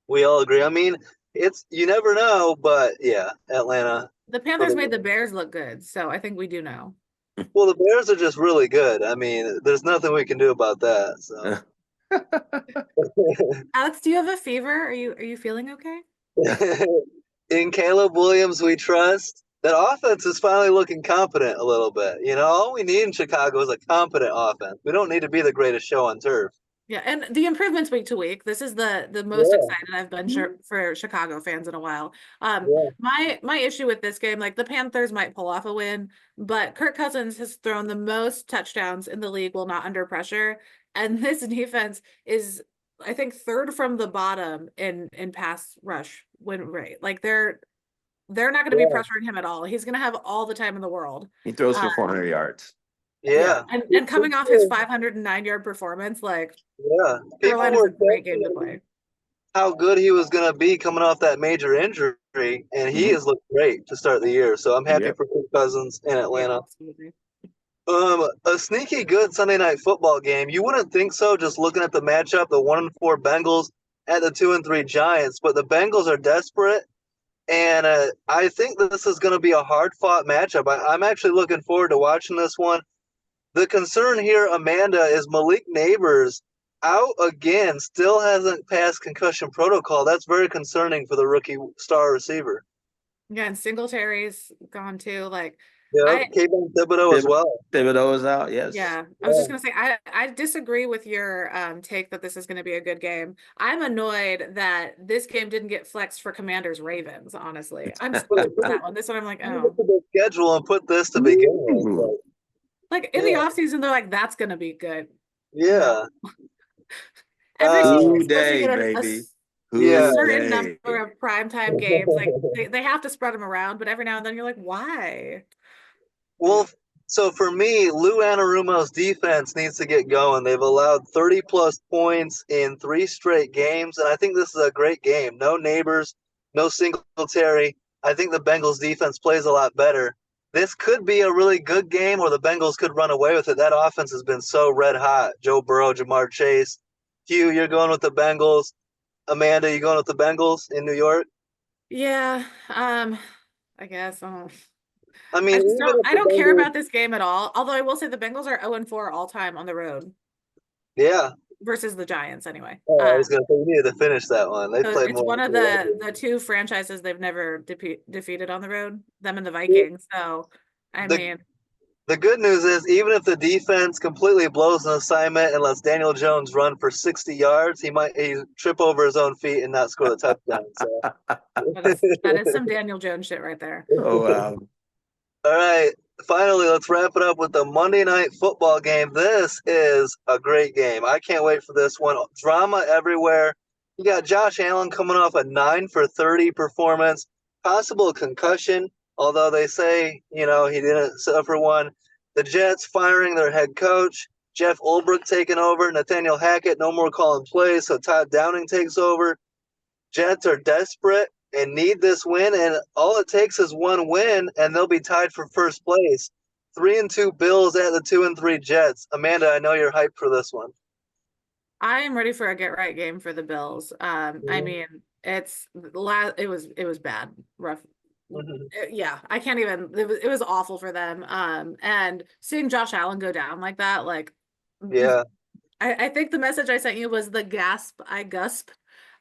We all agree. I mean, you never know, but yeah, Atlanta. The Panthers made the Bears look good, so I think we do know. Well, the Bears are just really good. I mean, there's nothing we can do about that. So. Alex, do you have a fever? Are you feeling okay? In Caleb Williams, we trust. That offense is finally looking competent a little bit. You know, all we need in Chicago is a competent offense. We don't need to be the greatest show on turf. Yeah, and the improvements week to week. This is the most Yeah, excited I've been for Chicago fans in a while. yeah, My issue with this game, like the Panthers might pull off a win, but Kirk Cousins has thrown the most touchdowns in the league while not under pressure, and this defense is, I think, third from the bottom in pass rush win rate. Like they're not going to be yeah, pressuring him at all. He's going to have all the time in the world. He throws Uh, for 400 yards. yeah, yeah. and coming off his 509-yard performance, like Yeah. People Carolina's a were great game to questioning play. how good he was going to be coming off that major injury, and he Mhm. has looked great to start the year. So I'm happy Yep. for Kirk Cousins in Yeah, Atlanta. absolutely. A sneaky good Sunday night football game. You wouldn't think so, just looking at the matchup, the 1-4 Bengals at the 2-3 Giants, but the Bengals are desperate, and I think this is going to be a hard fought matchup. I'm actually looking forward to watching this one. The concern here, Amanda, is Malik Neighbors out again, still hasn't passed concussion protocol. That's very concerning for the rookie star receiver. Yeah, and Singletary's gone too. Like Yep, I Kayvon Thibodeau as well. Thibodeau is out. Yes. yeah, I was just gonna say I disagree with your take that this is gonna be a good game. I'm annoyed that this game didn't get flexed for Commanders Ravens, honestly. I'm stoked for that one. This one I'm like, Look oh. at the schedule and put this to begin with. Ooh. Like in the offseason, they're like, that's gonna be good. No. Yeah. Every season Who is supposed to day, get baby. Yeah. a Who certain day. number of primetime games. Like they have to spread them around, but every now and then you're like, why? Well, so for me, Lou Anarumo's defense needs to get going. They've allowed 30 plus points in 3 straight games, and I think this is a great game. No Neighbors, no Singletary. I think the Bengals defense plays a lot better. This could be a really good game, or the Bengals could run away with it. That offense has been so red hot. Joe Burrow, Jamar Chase. Hugh, you're going with the Bengals. Amanda, you going with the Bengals in New York? Yeah, I guess. I mean, even if I the don't care Bengals, about this game at all. Although I will say the Bengals are 0-4 all time on the road yeah. versus the Giants anyway. Oh, I was going to say we needed to finish that one. They So played it's more. one of the two franchises they've never defeated on the road, them and the Vikings. So I The mean, The good news is, even if the defense completely blows an assignment and lets Daniel Jones run for 60 yards, he trip over his own feet and not score the touchdown. So, that is some Daniel Jones shit right there. Oh, wow. all right, finally, let's wrap it up with the Monday Night Football game. This is a great game. I can't wait for this one. Drama everywhere. You got Josh Allen coming off a 9 for 30 performance, possible concussion, although they say, he didn't suffer one. The Jets firing their head coach, Jeff Ulbrich taking over, Nathaniel Hackett no more calling plays, so Todd Downing takes over. Jets are desperate and need this win, and all it takes is one win, and they'll be tied for first place. 3-2 Bills at the 2-3 Jets. Amanda, I know you're hyped for this one. I am ready for a get right game for the Bills. I mean, it was bad, rough. Yeah, I can't even. It was awful for them. And seeing Josh Allen go down like that, like, Yeah. I think the message I sent you was the gasp I gusp.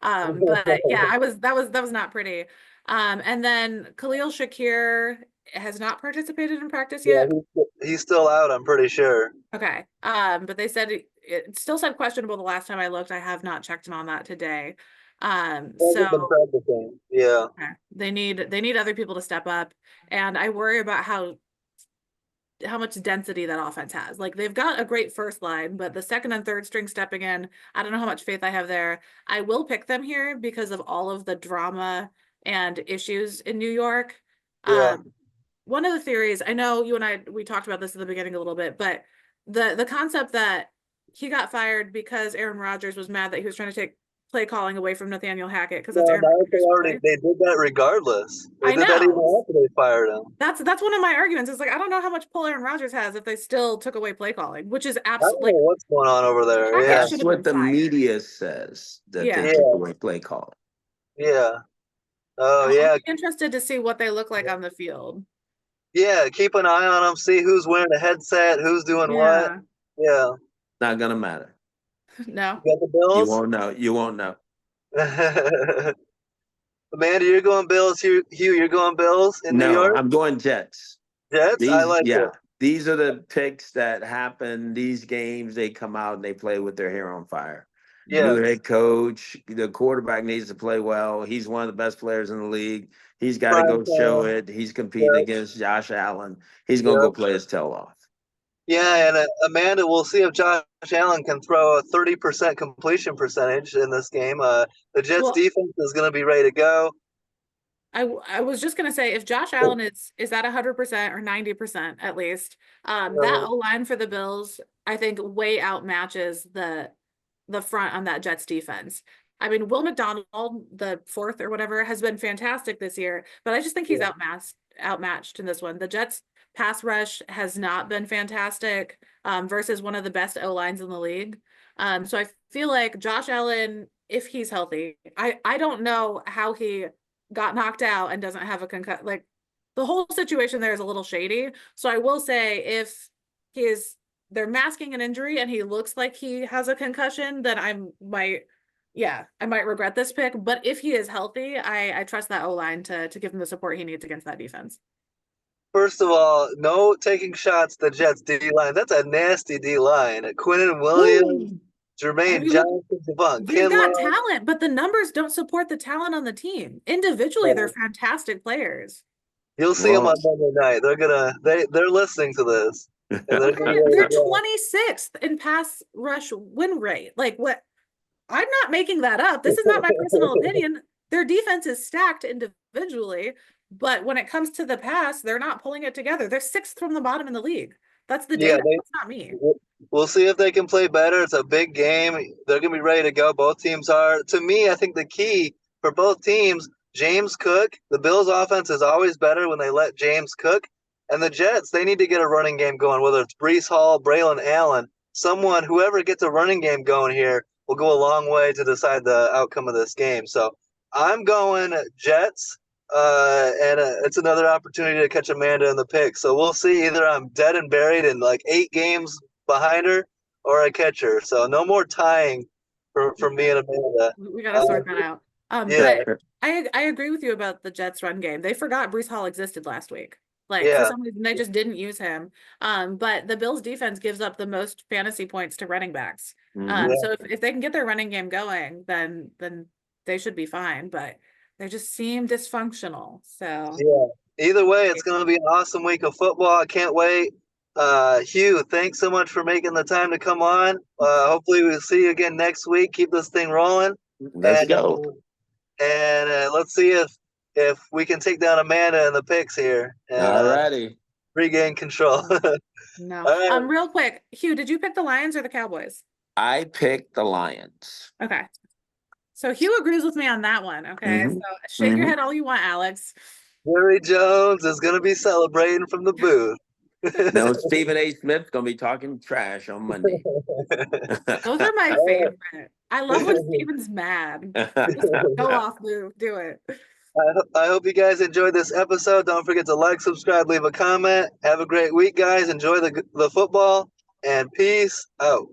But yeah, that was not pretty. And then Khalil Shakir has not participated in practice Yeah, yet. he's still out, I'm pretty sure. Okay. But they said it still said questionable the last time I looked. I have not checked in on that today. So Yeah. okay. They need other people to step up, and I worry about how much density that offense has. Like they've got a great first line, but the second and third string stepping in, I don't know how much faith I have there. I will pick them here because of all of the drama and issues in New York. Yeah. One of the theories, I know you and we talked about this at the beginning a little bit, but the concept that he got fired because Aaron Rodgers was mad that he was trying to take play calling away from Nathaniel Hackett because that's Aaron Rodgers' they did that regardless. They I did that even know. after they fired him. That's one of my arguments. It's like I don't know how much pull Aaron Rodgers has if they still took away play calling, which is I don't absolutely know what's going on over there. Hackett Yeah. should That's have what been the fired. media says, that Yeah. they took away play call. Yeah. Oh, I'm yeah. interested to see what they look like on the field. Yeah, keep an eye on them. See who's wearing a headset, who's doing what. Yeah. Yeah. Not gonna matter. No. You got the You Bills? won't know. You won't know. Amanda, you're going Bills. Hugh, you're going Bills in New No, York? I'm going Jets. Jets? I like it. These are the picks that happen. These games, they come out and they play with their hair on fire. Yeah. New head coach, the quarterback needs to play well. He's one of the best players in the league. He's got to Prime go show time. it. He's competing Yeah. against Josh Allen. He's going to Yeah. go play his tail off. Yeah, and Amanda, we'll see if Josh Allen can throw a 30% completion percentage in this game. The Jets Well, defense is going to be ready to go. I was just gonna say if Josh Allen is at 100% or 90% at least, that O-line for the Bills, I think way outmatches the front on that Jets defense. I mean, Will McDonald, the fourth or whatever, has been fantastic this year, but I just think he's outmatched in this one. The Jets pass rush has not been fantastic, versus one of the best O-lines in the league. So I feel like Josh Allen, if he's healthy, I don't know how he got knocked out and doesn't have a concussion. Like the whole situation there is a little shady. So I will say if they're masking an injury and he looks like he has a concussion, then I might regret this pick. But if he is healthy, I trust that O-line to give him the support he needs against that defense. First of all, no taking shots at the Jets D line. That's a nasty D line. Quinnen Williams, I Jermaine mean, look, Johnson, Devon they've Kinlaw. got talent, but the numbers don't support the talent on the team. Individually, they're fantastic players. You'll see them Well, on Monday night. They're listening to this, and they're Okay, gonna be they're ready to go. 26th in pass rush win rate. Like what? I'm not making that up. This is not my personal opinion. Their defense is stacked individually, but when it comes to the pass, they're not pulling it together. They're sixth from the bottom in the league. That's the Yeah, data. That's not me. we'll see if they can play better. It's a big game. They're going to be ready to go. Both teams are. To me, I think the key for both teams, James Cook, the Bills' offense is always better when they let James cook. And the Jets, they need to get a running game going, whether it's Brees Hall, Braylon Allen, whoever gets a running game going here will go a long way to decide the outcome of this game. So I'm going Jets. And it's another opportunity to catch Amanda in the pick. So we'll see. Either I'm dead and buried in like 8 games behind her, or I catch her. So no more tying for me and Amanda. We got to sort that out. Yeah, But I agree with you about the Jets run game. They forgot Brees Hall existed last week. Like for yeah, some reason they just didn't use him. But the Bills defense gives up the most fantasy points to running backs. Mhm. So if they can get their running game going, then they should be fine. But they just seem dysfunctional. So yeah. Either way, it's going to be an awesome week of football. I can't wait. Hugh, thanks so much for making the time to come on. Hopefully, we'll see you again next week. Keep this thing rolling, Let's and go. let's see if we can take down Amanda in the picks here and All righty. regain control. no. All right. Real quick, Hugh, did you pick the Lions or the Cowboys? I picked the Lions. Okay. So Hugh agrees with me on that one. Okay. Mhm. So shake your Mhm. head all you want, Alex. Jerry Jones is going to be celebrating from the booth. No, Stephen A. Smith's gonna be talking trash on Monday. Those are my favorite. I love when Steven's mad. Just go off, Lou. Do it. I hope you guys enjoyed this episode. Don't forget to like, subscribe, leave a comment. Have a great week, guys. Enjoy the football, and peace out.